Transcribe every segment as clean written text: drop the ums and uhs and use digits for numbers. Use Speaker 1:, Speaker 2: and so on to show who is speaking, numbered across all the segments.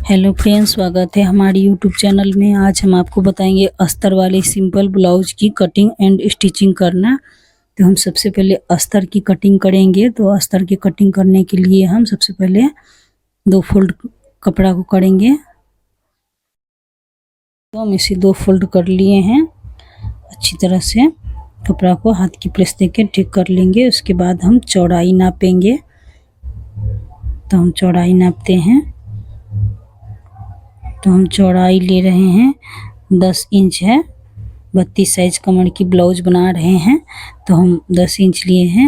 Speaker 1: Hello friends, स्वागत है हमारे यूट्यूब चैनल में। आज हम आपको बताएंगे अस्तर वाले सिंपल ब्लाउज की कटिंग एंड स्टिचिंग करना। तो हम सबसे पहले अस्तर की कटिंग करेंगे। तो अस्तर की कटिंग करने के लिए हम सबसे पहले 2 फोल्ड कपड़ा को करेंगे। तो हम इसे 2 फोल्ड कर लिए हैं। अच्छी तरह से कपड़ा को हाथ की प्रेस देके ठीक कर लेंगे। उसके बाद हम चौड़ाई नापेंगे। तो हम चौड़ाई नापते हैं। तो हम चौड़ाई ले रहे हैं 10 इंच है। 32 साइज कमर की ब्लाउज बना रहे हैं तो हम 10 इंच लिए हैं।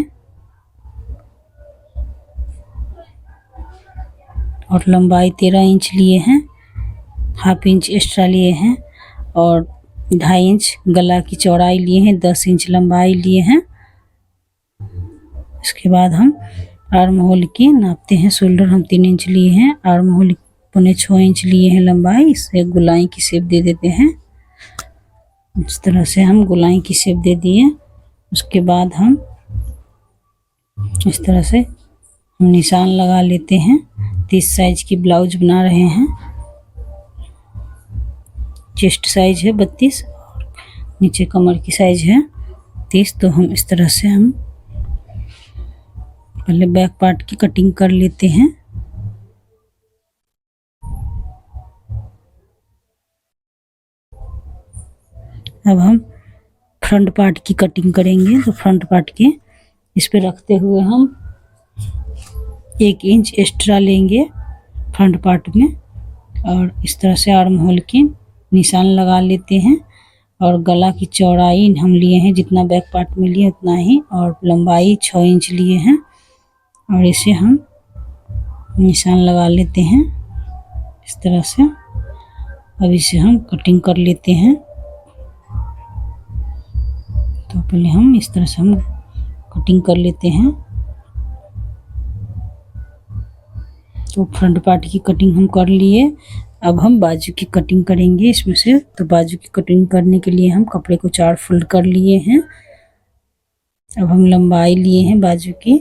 Speaker 1: और लंबाई 13 इंच लिए हैं। हाफ इंच एक्स्ट्रा लिए हैं और 2.5 इंच गला की चौड़ाई लिए हैं। 10 इंच लंबाई लिए हैं। इसके बाद हम आर्म होल की नापते हैं। शोल्डर हम 3 इंच लिए हैं। आर्म होल 6.25 इंच लिए हैं लंबाई। इसे गोलाई की शेप दे देते हैं। इस तरह से हम गोलाई की शेप दे दिए। उसके बाद हम इस तरह से हम निशान लगा लेते हैं। 30 साइज की ब्लाउज बना रहे हैं। चेस्ट साइज है 32, नीचे कमर की साइज है 30। तो हम इस तरह से हम पहले बैक पार्ट की कटिंग कर लेते हैं। अब हम फ्रंट पार्ट की कटिंग करेंगे। तो फ्रंट पार्ट के इस पे रखते हुए हम 1 इंच एक्स्ट्रा लेंगे फ्रंट पार्ट में और इस तरह से आर्म होल के निशान लगा लेते हैं। और गला की चौड़ाई हम लिए हैं जितना बैक पार्ट में लिए उतना ही, और लंबाई 6 इंच लिए हैं और इसे हम निशान लगा लेते हैं इस तरह से। अब इसे हम कटिंग कर लेते हैं। तो पहले हम इस तरह से हम कटिंग कर लेते हैं। तो फ्रंट पार्ट की कटिंग हम कर लिए। अब हम बाजू की कटिंग करेंगे इसमें से। तो बाजू की कटिंग करने के लिए हम कपड़े को 4 फोल्ड कर लिए हैं। अब हम लंबाई लिए हैं बाजू की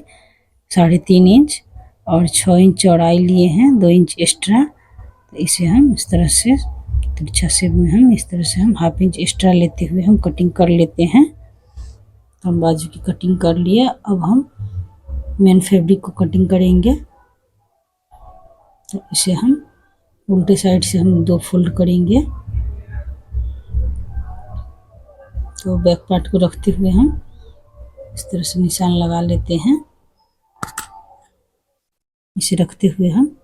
Speaker 1: 3.5 इंच और 6 इंच चौड़ाई लिए हैं, 2 इंच एक्स्ट्रा। तो इसे हम इस तरह से तिरछा शेप में हम इस तरह से हम हाफ इंच एक्स्ट्रा लेते हुए हम कटिंग कर लेते हैं। तो हम बाजू की कटिंग कर लिया। अब हम मेन फैब्रिक को कटिंग करेंगे। तो इसे हम उल्टे साइड से हम 2 फोल्ड करेंगे। तो बैक पार्ट को रखते हुए हम इस तरह से निशान लगा लेते हैं। इसे रखते हुए हम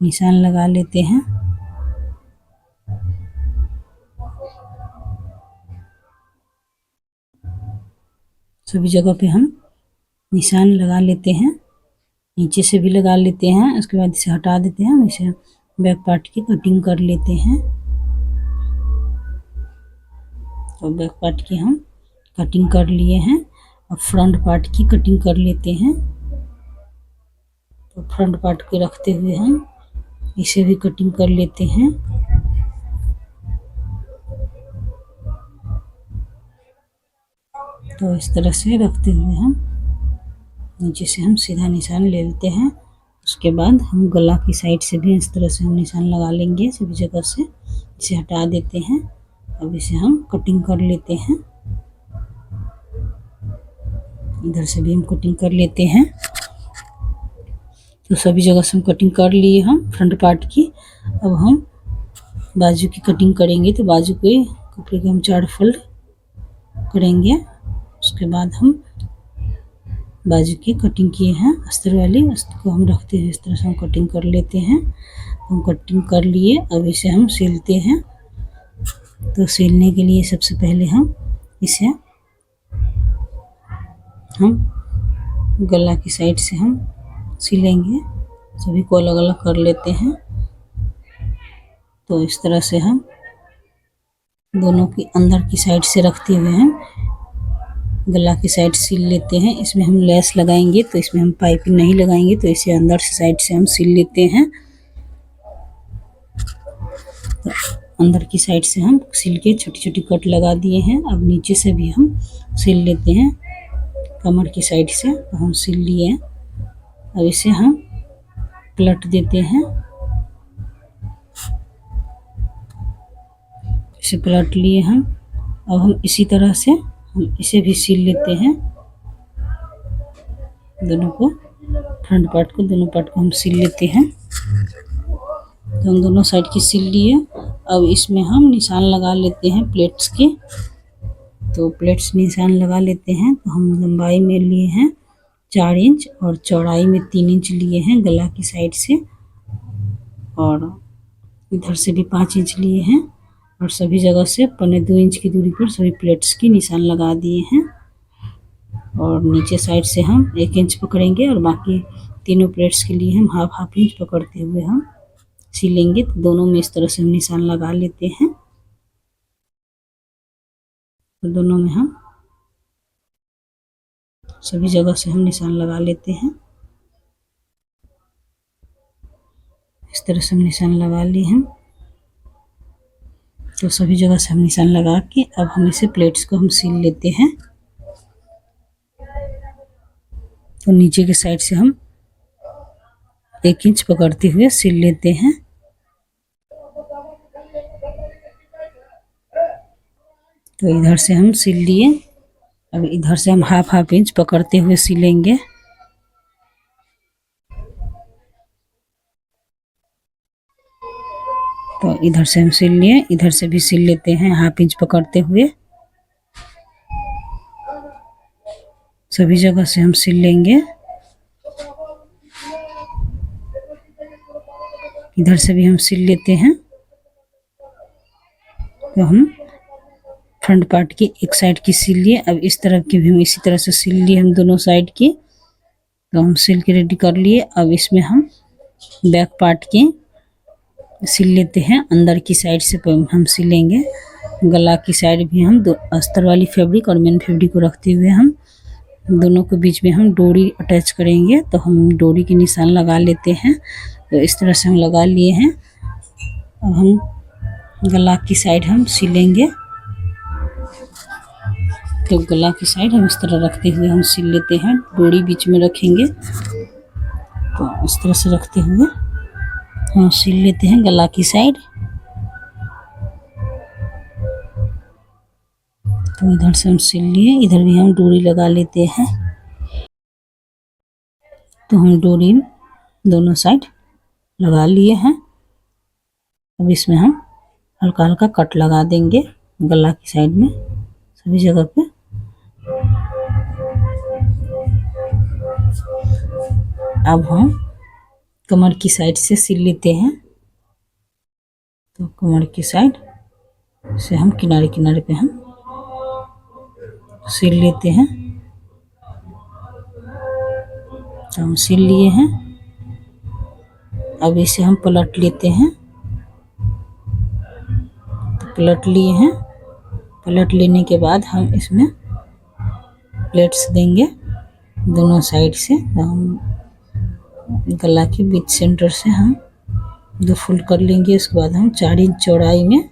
Speaker 1: निशान लगा लेते हैं। सभी जगह पे हम निशान लगा लेते हैं। नीचे से भी लगा लेते हैं। उसके बाद इसे हटा देते हैं। इसे बैक पार्ट की कटिंग कर लेते हैं। तो बैक पार्ट की हम कटिंग कर लिए हैं। अब फ्रंट पार्ट की कटिंग कर लेते हैं। तो फ्रंट पार्ट के रखते हुए हम इसे भी कटिंग कर लेते हैं। तो इस तरह से रखते हुए हम नीचे से हम सीधा निशान ले लेते हैं। उसके बाद हम गला की साइड से भी इस तरह से हम निशान लगा लेंगे सभी जगह से। इसे हटा देते हैं। अब इसे हम कटिंग कर लेते हैं। इधर से भी हम कटिंग कर लेते हैं। तो सभी जगह से हम कटिंग कर लिए हम फ्रंट पार्ट की। अब हम बाजू की कटिंग करेंगे। तो बाजू के कपड़े के हम 4 फोल्ड करेंगे। उसके बाद हम बाजू की कटिंग किए हैं अस्तर वाली, अस्तर को हम रखते हैं इस तरह से हम कटिंग कर लेते हैं। हम कटिंग कर लिए। अब इसे हम सिलते हैं। तो सिलने के लिए सबसे पहले हम इसे हम गला की साइड से हम सिलेंगे। सभी को अलग अलग कर लेते हैं। तो इस तरह से हम दोनों की अंदर की साइड से रखते हुए हम गला की साइड सिल लेते हैं। इसमें हम लेस लगाएंगे तो इसमें हम पाइपिंग नहीं लगाएंगे। तो इसे अंदर से साइड से हम सिल लेते हैं। तो अंदर की साइड से हम सिल के छोटी छोटी कट लगा दिए हैं। अब नीचे से भी हम सिल लेते हैं। कमर की साइड से तो हम सिल लिए हैं। अब इसे हम पलट देते हैं। इसे पलट लिए हम। अब हम इसी तरह से हम इसे भी सिल लेते हैं, दोनों को, फ्रंट पार्ट को, दोनों पार्ट को हम सिल लेते हैं। तो हम दोनों साइड की सिल लिए। अब इसमें हम निशान लगा लेते हैं प्लेट्स के। तो प्लेट्स निशान लगा लेते हैं। तो हम लंबाई में लिए हैं 4 इंच और चौड़ाई में 3 इंच लिए हैं गला की साइड से, और इधर से भी 5 इंच लिए हैं, और सभी जगह से 1.25 इंच की दूरी पर सभी प्लेट्स की निशान लगा दिए हैं। और नीचे साइड से हम 1 इंच पकड़ेंगे और बाकी तीनों प्लेट्स के लिए हम हाफ इंच पकड़ते हुए हम सिलेंगे। तो दोनों में इस तरह से हम निशान लगा लेते हैं। तो दोनों में हम सभी जगह से हम निशान लगा लेते हैं। इस तरह से हम निशान लगा लिए हैं। तो सभी जगह से हम निशान लगा के अब हम इसे प्लेट्स को हम सिल लेते हैं। तो नीचे के साइड से हम 1 इंच पकड़ते हुए सिल लेते हैं। तो इधर से हम सिल लिए। अब इधर से हम हाफ इंच पकड़ते हुए सिलेंगे। तो इधर से हम सिल लिए, इधर से भी सिल लेते हैं हाफ इंच पकड़ते हुए। सभी जगह से हम सिल लेंगे। इधर से भी हम सिल लेते हैं। तो हम फ्रंट पार्ट की एक साइड की सिल लिए। अब इस तरफ की भी हम इसी तरह से सिल लिए हम दोनों साइड की। तो हम सिल के रेडी कर लिए। अब इसमें हम बैक पार्ट की सिल लेते हैं। अंदर की साइड से हम सिलेंगे। गला की साइड भी हम अस्तर वाली फैब्रिक और मेन फैब्रिक को रखते हुए हम दोनों के बीच में हम डोरी अटैच करेंगे। तो हम डोरी के निशान लगा लेते हैं। तो इस तरह से हम लगा लिए हैं। अब हम गला की साइड हम सिलेंगे। तो गला की साइड हम इस तरह रखते हुए हम सिल लेते हैं, डोरी बीच में रखेंगे। तो इस तरह से रखते हुए हम सिल लेते हैं गला की साइड। तो इधर से हम सिल लिए, इधर भी हम डोरी लगा लेते हैं। तो हम डोरी दोनों साइड लगा लिए हैं। अब इसमें हम हल्का हल्का कट लगा देंगे गला की साइड में सभी जगह पे। अब हम कमर की साइड से सिल लेते हैं। तो कमर की साइड से हम किनारे किनारे पे हम सिल लेते हैं। तो हम सिल लिए हैं। अब इसे हम पलट लेते हैं। तो पलट लिए हैं। पलट लेने के बाद हम इसमें प्लेट्स देंगे दोनों साइड से। तो हम गला के बीच सेंटर से हम 2 फोल्ड कर लेंगे। उसके बाद हम 4 इंच चौड़ाई में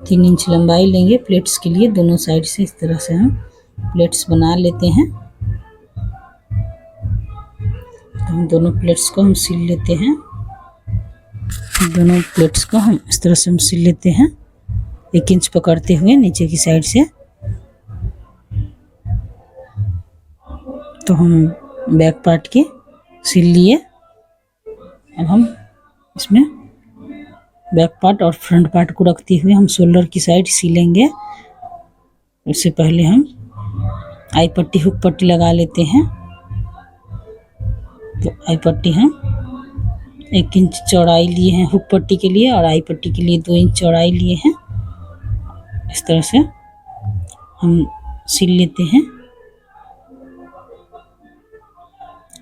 Speaker 1: 3 इंच लंबाई लेंगे प्लेट्स के लिए। दोनों साइड से इस तरह से हम प्लेट्स बना लेते हैं। तो हम दोनों प्लेट्स को हम सिल लेते हैं। दोनों प्लेट्स को हम इस तरह से हम सिल लेते हैं 1 इंच पकड़ते हुए नीचे की साइड से। तो हम बैक पार्ट के सिल लिए। अब हम इसमें बैक पार्ट और फ्रंट पार्ट को रखते हुए हम शोल्डर की साइड सिलेंगे। उससे पहले हम आई पट्टी हुक पट्टी लगा लेते हैं। तो आई पट्टी हम 1 इंच चौड़ाई लिए हैं हुक पट्टी के लिए, और आई पट्टी के लिए 2 इंच चौड़ाई लिए हैं। इस तरह से हम सिल लेते हैं।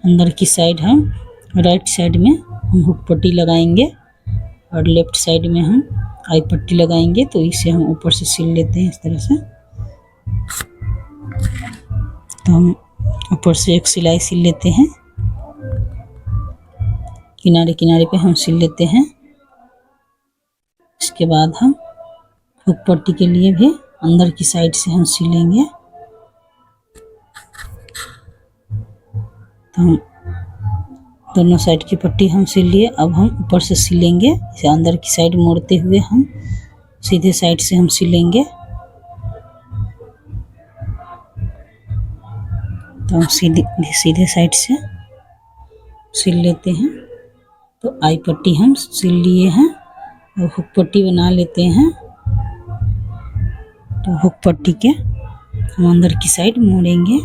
Speaker 1: अंदर की साइड हम राइट साइड में हम हुक पट्टी लगाएंगे और लेफ्ट साइड में हम आई पट्टी लगाएंगे। तो इसे हम ऊपर से सिल लेते हैं इस तरह से। तो हम ऊपर से एक सिलाई सिल लेते हैं, किनारे किनारे पे हम सिल लेते हैं। इसके बाद हम हुक पट्टी के लिए भी अंदर की साइड से हम सिलेंगे। तो हम दोनों साइड की पट्टी हम सिल लिए। अब हम ऊपर से सिलेंगे। इसे अंदर की साइड मोड़ते हुए हम सीधे साइड से हम सिलेंगे। तो हम सीधे साइड से सिल लेते हैं। तो आई पट्टी हम सिल लिए हैं और हुक पट्टी बना लेते हैं। तो हुक पट्टी के हम अंदर की साइड मोड़ेंगे।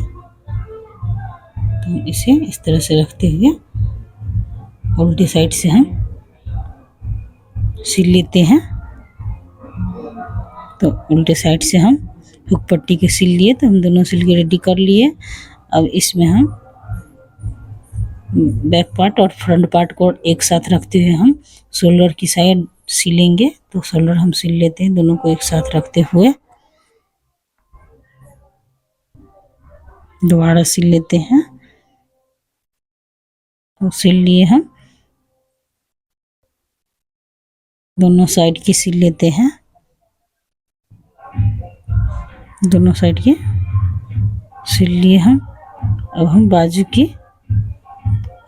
Speaker 1: तो इसे इस तरह से रखते हुए उल्टी साइड से हम सिल लेते हैं। तो उल्टे साइड से हम हुक पट्टी के सिल लिए। तो हम दोनों सिल के रेडी कर लिए। अब इसमें हम बैक पार्ट और फ्रंट पार्ट को एक साथ रखते हुए हम शोल्डर की साइड सिलेंगे। तो शोल्डर हम सिल लेते हैं दोनों को एक साथ रखते हुए। दोबारा सिल लेते हैं। तो सिल लिए हम दोनों साइड की सिल लेते हैं। दोनों साइड के सिल लिए हम। अब हम बाजू की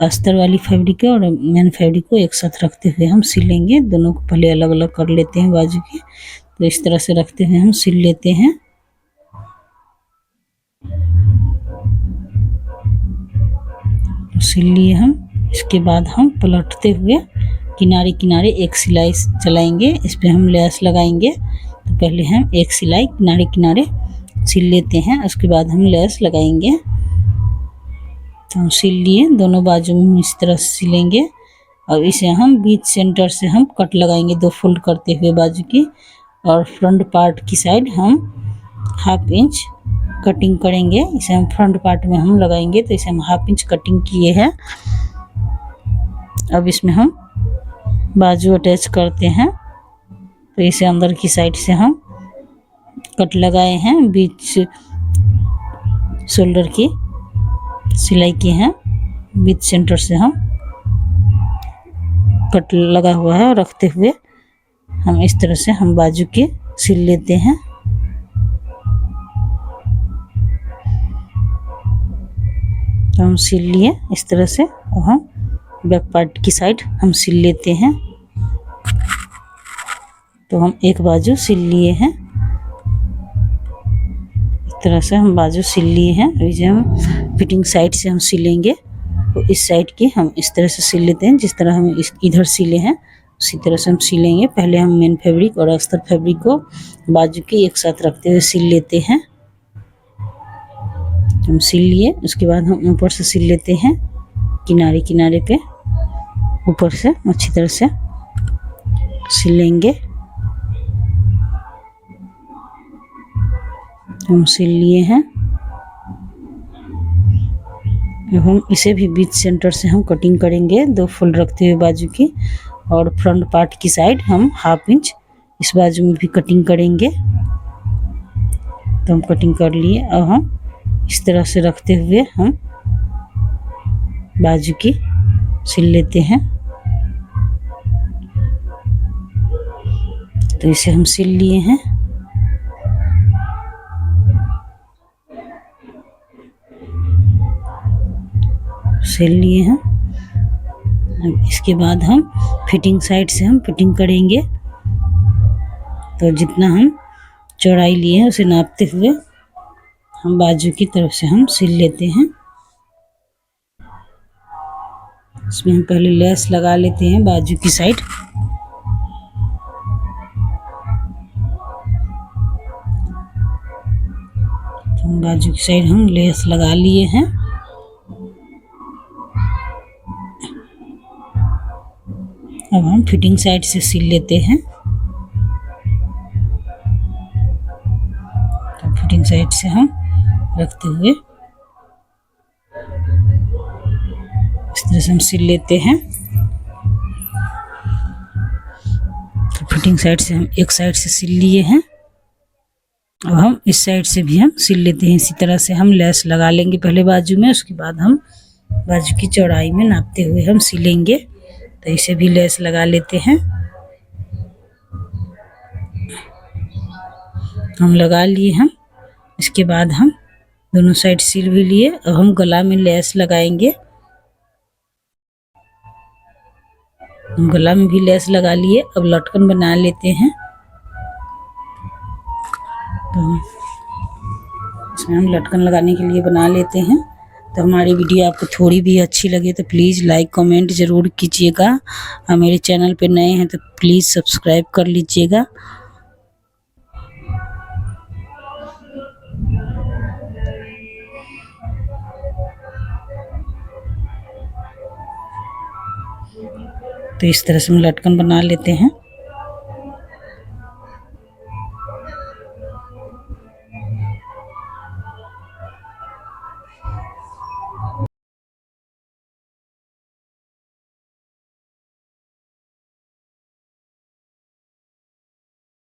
Speaker 1: अस्तर वाली फैब्रिक और मेन फैब्रिक को एक साथ रखते हुए हम सिलेंगे। दोनों को पहले अलग अलग कर लेते हैं बाजू की। तो इस तरह से रखते हुए हम सिल लेते हैं। तो सिल लिए हम। इसके बाद हम पलटते हुए किनारे किनारे एक सिलाई चलाएंगे। इस पे हम लेस लगाएंगे। तो पहले हम एक सिलाई किनारे किनारे सिल लेते हैं, उसके बाद हम लेस लगाएंगे। तो हम सिल लिए। दोनों बाजू में इस तरह से सिलेंगे। और इसे हम बीच सेंटर से हम कट लगाएंगे 2 फोल्ड करते हुए बाजू की। और फ्रंट पार्ट की साइड हम 1/2 इंच कटिंग करेंगे। इसे हम फ्रंट पार्ट में हम लगाएंगे। तो इसे हम 1/2 इंच कटिंग किए हैं। अब इसमें हम बाजू अटैच करते हैं। तो इसे अंदर की साइड से हम कट लगाए हैं। बीच शोल्डर की सिलाई की है। बीच सेंटर से हम कट लगा हुआ है। और रखते हुए हम इस तरह से हम बाजू के सिल लेते हैं। तो हम सिल लिए इस तरह से। और हम बैक पार्ट की साइड हम सिल लेते हैं। तो हम एक बाजू सिल लिए हैं। इस तरह से हम बाजू सिल लिए हैं। इसे हम फिटिंग साइड से हम सिलेंगे। तो इस साइड की हम इस तरह से सिल लेते हैं। जिस तरह हम इधर सिले हैं उसी तरह से हम सिलेंगे। पहले हम मेन फैब्रिक और अस्तर फैब्रिक को बाजू के एक साथ रखते हुए सिल लेते हैं। हम सिल लिए। उसके बाद हम ऊपर से सिल लेते हैं किनारे किनारे पे ऊपर से अच्छी तरह से सिलेंगे। हम सिल लिए हैं। अब हम इसे भी बीच सेंटर से हम कटिंग करेंगे 2 फोल्ड रखते हुए बाजू की। और फ्रंट पार्ट की साइड हम 1/2 इंच इस बाजू में भी कटिंग करेंगे। तो हम कटिंग कर लिए। अब हम इस तरह से रखते हुए हम बाजू की सिल लेते हैं। तो इसे हम सिल लिए हैं। सिल लिए हैं। अब इसके बाद हम फिटिंग साइड से हम फिटिंग करेंगे। तो जितना हम चौड़ाई लिए हैं उसे नापते हुए हम बाजू की तरफ से हम सिल लेते हैं। इसमें हम पहले लेस लगा लेते हैं बाजू की साइड। तो बाजू की साइड हम लेस लगा लिए हैं। अब हम फिटिंग साइड से सिल लेते हैं। तो फिटिंग साइड से हम रखते हुए इस तरह से हम सिल लेते हैं। तो फिटिंग साइड से हम एक साइड से सिल लिए हैं। अब हम इस साइड से भी हम सिल लेते हैं। इसी तरह से हम लेस लगा लेंगे पहले बाजू में। उसके बाद हम बाजू की चौड़ाई में नापते हुए हम सिलेंगे। तो इसे भी लेस लगा लेते हैं। हम लगा लिए हम। इसके बाद हम दोनों साइड सिल भी लिए। अब हम गला में लेस लगाएंगे। गला में भी लेस लगा लिए। अब लटकन बना लेते हैं। तो इसमें हम लटकन लगाने के लिए बना लेते हैं। तो हमारी वीडियो आपको थोड़ी भी अच्छी लगे तो प्लीज़ लाइक कमेंट ज़रूर कीजिएगा। और मेरे चैनल पे नए हैं तो प्लीज़ सब्सक्राइब कर लीजिएगा। तो इस तरह से हम लटकन बना लेते हैं।